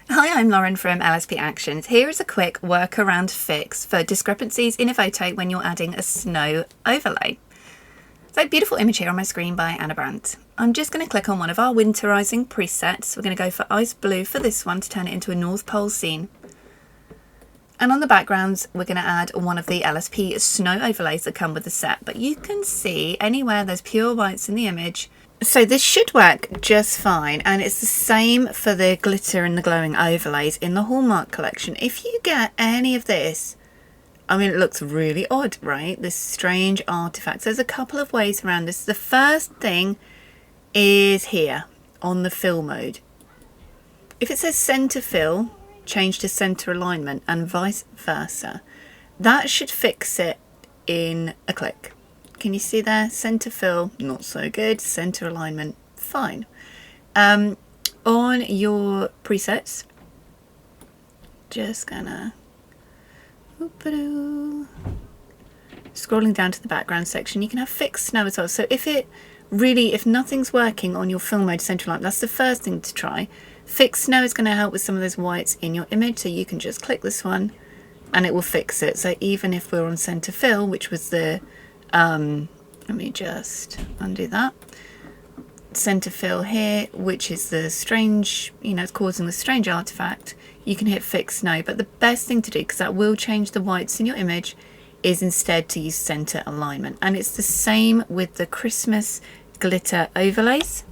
Hi, I'm Lauren from LSP Actions. Here is a quick workaround fix for discrepancies in Evoto when you're adding a snow overlay. So, beautiful image here on my screen by Anna Brandt. I'm just going to click on one of our winterizing presets. We're going to go for ice blue for this one to turn it into a North Pole scene. And on the backgrounds, we're going to add one of the LSP snow overlays that come with the set. But you can see anywhere there's pure whites in the image. So this should work just fine, and it's the same for the glitter and the glowing overlays in the Hallmark collection. If you get any of this, I mean, it looks really odd, right? This strange artifact. There's a couple of ways around this. The first thing is here on the fill mode. If it says center fill, change to center alignment and vice versa. That should fix it in a click. Can you see there? Center fill, not so good. Center alignment, fine. On your presets, just gonna scrolling down to the background section, you can have fixed snow as well. So if nothing's working on your fill mode center alignment, that's the first thing to try. Fixed snow is going to help with some of those whites in your image, so you can just click this one and it will fix it. So even if we're on center fill, which was the let me just undo that. Center fill here, which is the strange, it's causing the strange artifact. You can hit fix snow, but the best thing to do, because that will change the whites in your image, is instead to use center alignment. And it's the same with the Christmas glitter overlays.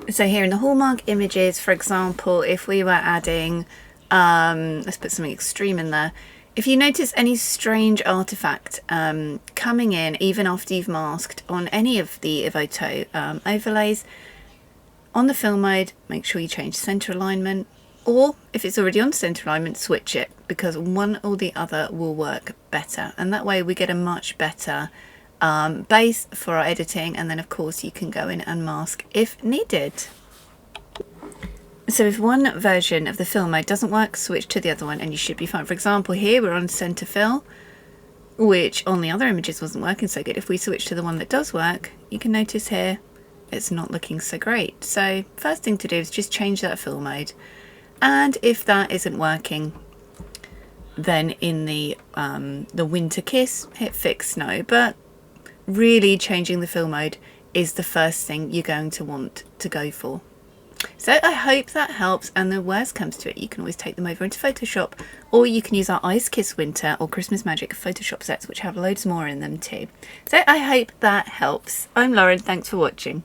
So here in the Hallmark images, for example, if we were adding, let's put something extreme in there. If you notice any strange artifact coming in even after you've masked on any of the Evoto overlays, on the fill mode, make sure you change center alignment, or if it's already on center alignment, switch it, because one or the other will work better. And that way we get a much better base for our editing, and then of course you can go in and mask if needed. So if one version of the fill mode doesn't work, switch to the other one and you should be fine. For example, here we're on center fill, which on the other images wasn't working so good. If we switch to the one that does work, you can notice here it's not looking so great. So first thing to do is just change that fill mode. And if that isn't working, then in the winter kiss, hit fix snow. But really changing the fill mode is the first thing you're going to want to go for. So I hope that helps, and the worst comes to it, you can always take them over into Photoshop, or you can use our Ice Kiss Winter or Christmas Magic Photoshop sets, which have loads more in them too. So I hope that helps. I'm Lauren, thanks for watching.